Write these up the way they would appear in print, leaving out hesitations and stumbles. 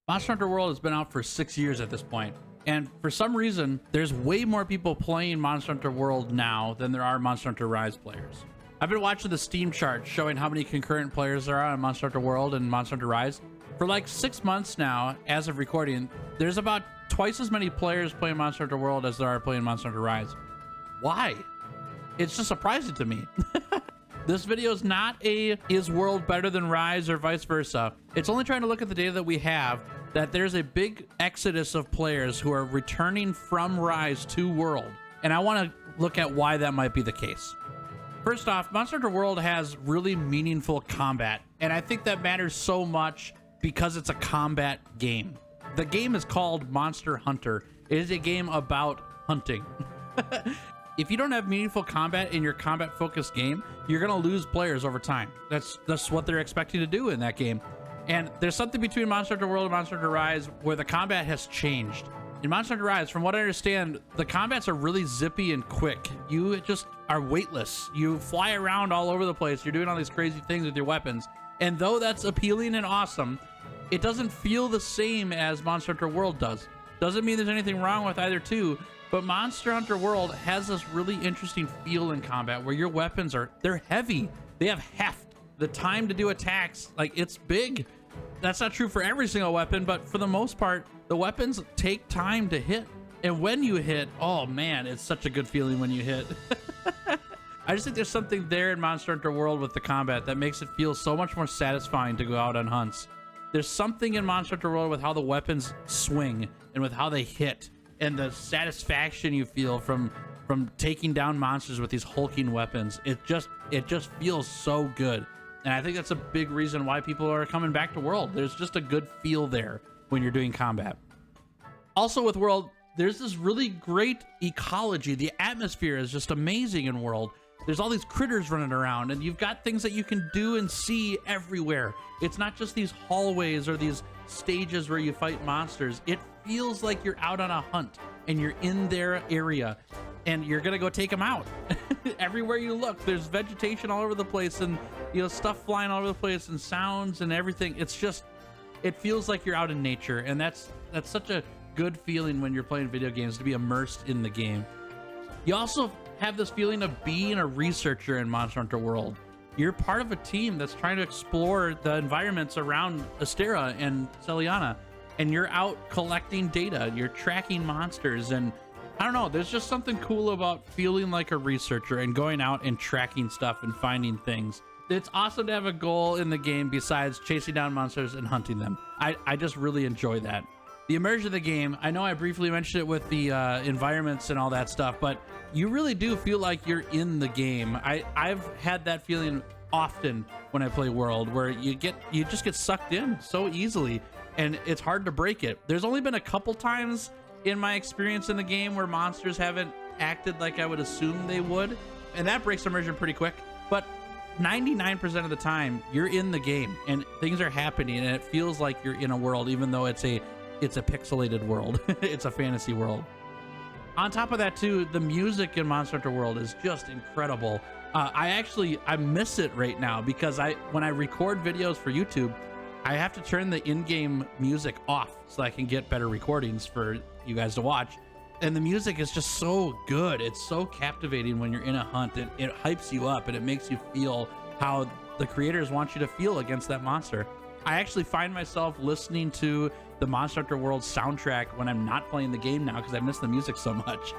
Monster Hunter World has been out for 6 years at this point, and for some reason, there's way more people playing Monster Hunter World now than there are Monster Hunter Rise players. I've been watching the Steam chart showing how many concurrent players there are on Monster Hunter World and Monster Hunter Rise. For like 6 months now, as of recording, there's about twice as many players playing Monster Hunter World as there are playing Monster Hunter Rise. Why? It's just surprising to me. This video is not a is World better than Rise or vice versa. It's only trying to look at the data that we have, that there's a big exodus of players who are returning from Rise to World. And I want to look at why that might be the case. First off, Monster Hunter World has really meaningful combat. And I think that matters so much because it's a combat game. The game is called Monster Hunter. It is a game about hunting. If you don't have meaningful combat in your combat-focused game, you're gonna lose players over time. That's what they're expecting to do in that game. And there's something between Monster Hunter World and Monster Hunter Rise where the combat has changed. In Monster Hunter Rise, from what I understand, the combats are really zippy and quick. You just are weightless. You fly around all over the place. You're doing all these crazy things with your weapons. And though that's appealing and awesome, it doesn't feel the same as Monster Hunter World does. Doesn't mean there's anything wrong with either two, but Monster Hunter World has this really interesting feel in combat where your weapons they're heavy. They have heft. The time to do attacks, like, it's big. That's not true for every single weapon, but for the most part, the weapons take time to hit. And when you hit, oh man, it's such a good feeling when you hit. I just think there's something there in Monster Hunter World with the combat that makes it feel so much more satisfying to go out on hunts. There's something in Monster Hunter World with how the weapons swing and with how they hit and the satisfaction you feel from taking down monsters with these hulking weapons. It just feels so good. And I think that's a big reason why people are coming back to World. There's just a good feel there when you're doing combat. Also with World, there's this really great ecology. The atmosphere is just amazing in World. There's all these critters running around, and you've got things that you can do and see everywhere. It's not just these hallways or these stages where you fight monsters. It feels like you're out on a hunt and you're in their area and you're gonna go take them out. Everywhere you look, there's vegetation all over the place, and stuff flying all over the place, and sounds and everything. It feels like you're out in nature, and that's such a good feeling when you're playing video games, to be immersed in the game. You also have this feeling of being a researcher in Monster Hunter World. You're part of a team that's trying to explore the environments around Astera and Celiana, and you're out collecting data, you're tracking monsters, and I don't know, there's just something cool about feeling like a researcher and going out and tracking stuff and finding things. It's awesome to have a goal in the game besides chasing down monsters and hunting them. I just really enjoy that. The immersion of the game, I know I briefly mentioned it with the environments and all that stuff, but you really do feel like you're in the game. I've had that feeling often when I play World, where you just get sucked in so easily, and it's hard to break it. There's only been a couple times in my experience in the game where monsters haven't acted like I would assume they would, and that breaks immersion pretty quick. But 99% of the time, you're in the game and things are happening, and it feels like you're in a world, even though it's a pixelated world. It's a fantasy world. On top of that too, the music in Monster Hunter World is just incredible. I miss it right now because when I record videos for YouTube, I have to turn the in-game music off so I can get better recordings for you guys to watch. And the music is just so good. It's so captivating when you're in a hunt. It hypes you up and it makes you feel how the creators want you to feel against that monster. I actually find myself listening to the Monster Hunter World soundtrack when I'm not playing the game now because I miss the music so much.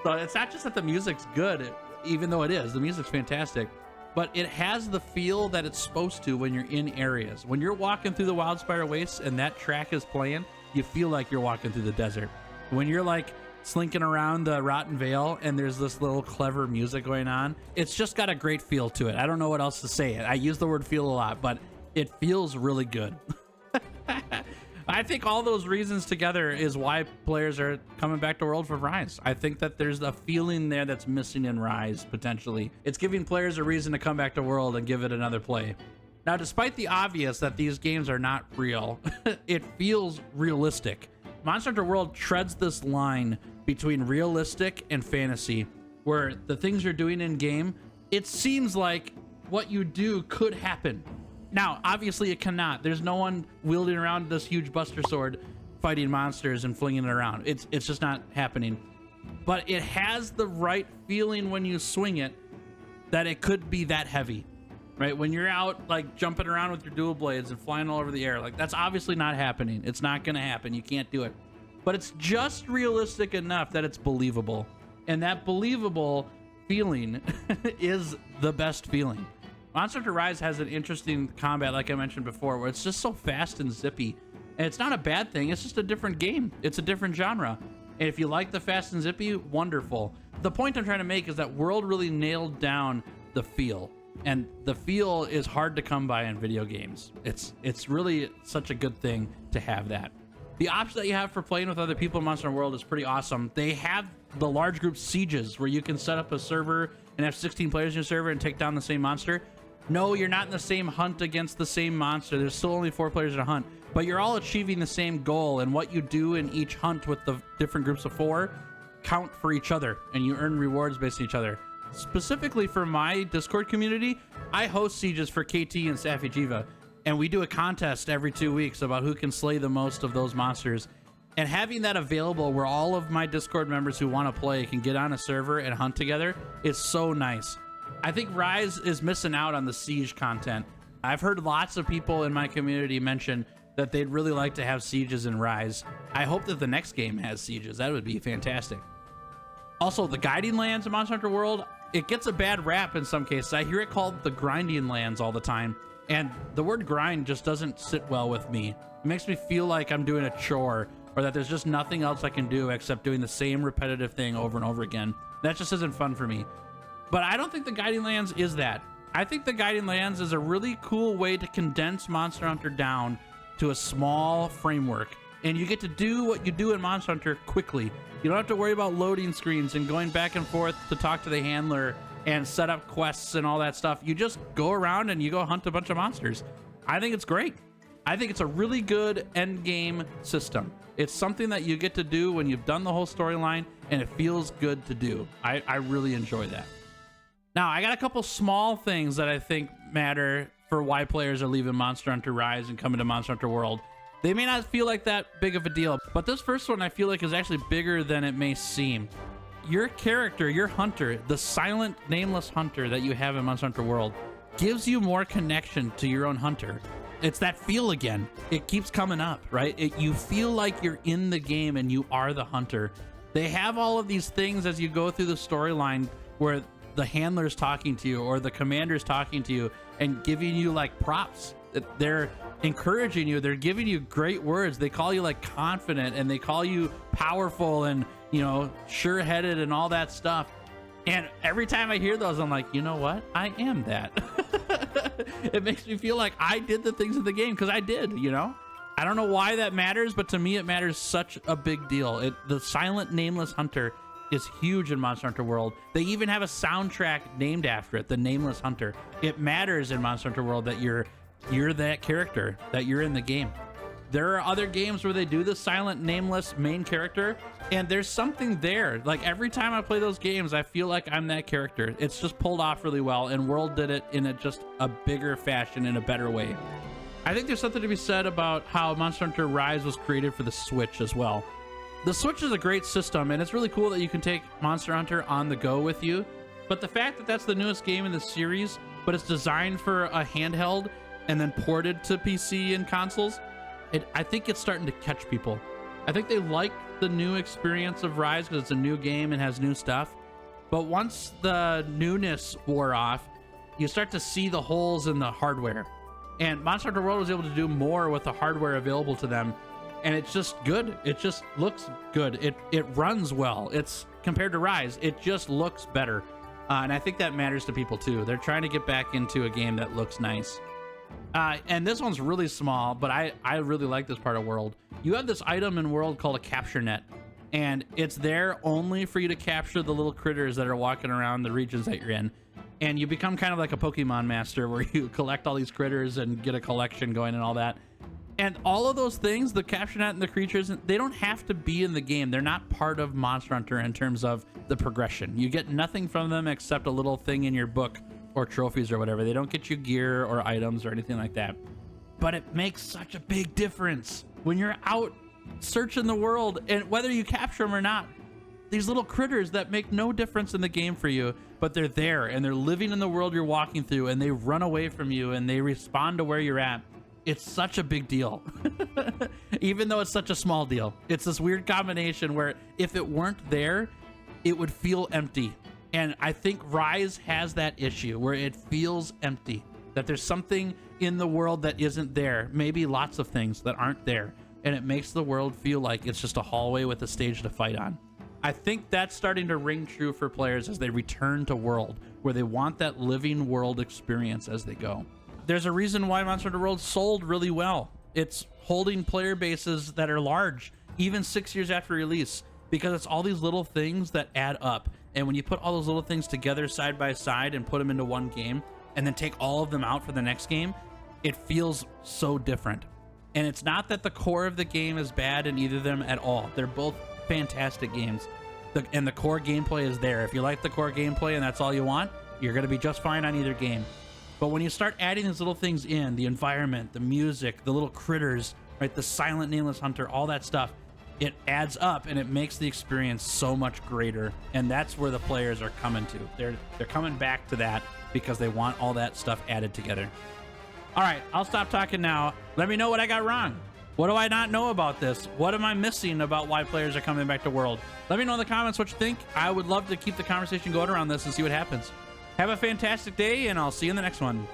So it's not just that the music's good, even though it is. The music's fantastic. But it has the feel that it's supposed to when you're in areas. When you're walking through the Wildspire Wastes and that track is playing, you feel like you're walking through the desert. When you're like slinking around the Rotten Vale and there's this little clever music going on, it's just got a great feel to it. I don't know what else to say. I use the word feel a lot, but it feels really good. I think all those reasons together is why players are coming back to World for Rise. I think that there's a feeling there that's missing in Rise, potentially. It's giving players a reason to come back to World and give it another play. Now, despite the obvious that these games are not real, it feels realistic. Monster Hunter World treads this line between realistic and fantasy, where the things you're doing in game, it seems like what you do could happen. Now, obviously it cannot. There's no one wielding around this huge buster sword fighting monsters and flinging it around. It's just not happening. But it has the right feeling when you swing it that it could be that heavy, right? When you're out like jumping around with your dual blades and flying all over the air, like that's obviously not happening. It's not gonna happen. You can't do it. But it's just realistic enough that it's believable. And that believable feeling is the best feeling. Monster Hunter Rise has an interesting combat, like I mentioned before, where it's just so fast and zippy. And it's not a bad thing. It's just a different game. It's a different genre. And if you like the fast and zippy, wonderful. The point I'm trying to make is that World really nailed down the feel. And the feel is hard to come by in video games. It's really such a good thing to have that. The option that you have for playing with other people in Monster Hunter World is pretty awesome. They have the large group sieges where you can set up a server and have 16 players in your server and take down the same monster. No, you're not in the same hunt against the same monster. There's still only 4 players in a hunt, but you're all achieving the same goal, and what you do in each hunt with the different groups of 4 count for each other, and you earn rewards based on each other. Specifically for my Discord community, I host sieges for KT and Safi Jiva, and we do a contest every 2 weeks about who can slay the most of those monsters. And having that available where all of my Discord members who want to play can get on a server and hunt together is so nice. I think Rise is missing out on the siege content. I've heard lots of people in my community mention that they'd really like to have sieges in Rise. I hope that the next game has sieges. That would be fantastic. Also, the guiding lands in Monster Hunter World, it gets a bad rap in some cases. I hear it called the grinding lands all the time, and the word grind just doesn't sit well with me. It makes me feel like I'm doing a chore, or that there's just nothing else I can do except doing the same repetitive thing over and over again. That just isn't fun for me. But I don't think the Guiding Lands is that. I think the Guiding Lands is a really cool way to condense Monster Hunter down to a small framework. And you get to do what you do in Monster Hunter quickly. You don't have to worry about loading screens and going back and forth to talk to the handler and set up quests and all that stuff. You just go around and you go hunt a bunch of monsters. I think it's great. I think it's a really good end game system. It's something that you get to do when you've done the whole storyline, and it feels good to do. I really enjoy that. Now, I got a couple small things that I think matter for why players are leaving Monster Hunter Rise and coming to Monster Hunter World. They may not feel like that big of a deal, but this first one I feel like is actually bigger than it may seem. Your character, your hunter, the silent, nameless hunter that you have in Monster Hunter World, gives you more connection to your own hunter. It's that feel again. It keeps coming up, right? You feel like you're in the game and you are the hunter. They have all of these things as you go through the storyline where the handler's talking to you or the commander's talking to you and giving you like props. They're encouraging you. They're giving you great words. They call you like confident, and they call you powerful and, you know, sure-headed and all that stuff. And every time I hear those, I'm like, you know what? I am that. It makes me feel like I did the things in the game, because I did, you know? I don't know why that matters, but to me it matters such a big deal. The silent, nameless hunter is huge in Monster Hunter World. They even have a soundtrack named after it, the Nameless Hunter. It matters in Monster Hunter World that you're that character, that you're in the game. There are other games where they do the silent, nameless main character, and there's something there. Like every time I play those games, I feel like I'm that character. It's just pulled off really well, and World did it in just a bigger fashion, in a better way. I think there's something to be said about how Monster Hunter Rise was created for the Switch as well. The Switch is a great system, and it's really cool that you can take Monster Hunter on the go with you. But the fact that that's the newest game in the series, but it's designed for a handheld and then ported to PC and consoles, I think it's starting to catch people. I think they like the new experience of Rise because it's a new game and has new stuff. But once the newness wore off, you start to see the holes in the hardware. And Monster Hunter World was able to do more with the hardware available to them. And it's just good. It just looks good. It runs well. It's compared to Rise, it just looks better. And I think that matters to people too. They're trying to get back into a game that looks nice. And this one's really small, but I really like this part of World. You have this item in World called a capture net, and it's there only for you to capture the little critters that are walking around the regions that you're in. And you become kind of like a Pokemon master where you collect all these critters and get a collection going and all that. And all of those things, the capture net and the creatures, they don't have to be in the game. They're not part of Monster Hunter in terms of the progression. You get nothing from them except a little thing in your book or trophies or whatever. They don't get you gear or items or anything like that. But it makes such a big difference when you're out searching the world, and whether you capture them or not. These little critters that make no difference in the game for you, but they're there and they're living in the world you're walking through, and they run away from you and they respond to where you're at. It's such a big deal. Even though it's such a small deal. It's this weird combination where if it weren't there, it would feel empty. And I think Rise has that issue where it feels empty, that there's something in the world that isn't there, maybe lots of things that aren't there, and it makes the world feel like it's just a hallway with a stage to fight on. I think that's starting to ring true for players as they return to World, where they want that living world experience as they go. There's a reason why Monster Hunter World sold really well. It's holding player bases that are large, even 6 years after release, because it's all these little things that add up. And when you put all those little things together side by side and put them into one game, and then take all of them out for the next game, it feels so different. And it's not that the core of the game is bad in either of them at all. They're both fantastic games. And the core gameplay is there. If you like the core gameplay and that's all you want, you're going to be just fine on either game. But when you start adding these little things in, the environment, the music, the little critters, right, the silent nameless hunter, all that stuff, it adds up and it makes the experience so much greater. And that's where the players are coming to. They're coming back to that because they want all that stuff added together. All right, I'll stop talking now. Let me know what I got wrong. What do I not know about this? What am I missing about why players are coming back to World? Let me know in the comments what you think. I would love to keep the conversation going around this and see what happens. Have a fantastic day, and I'll see you in the next one.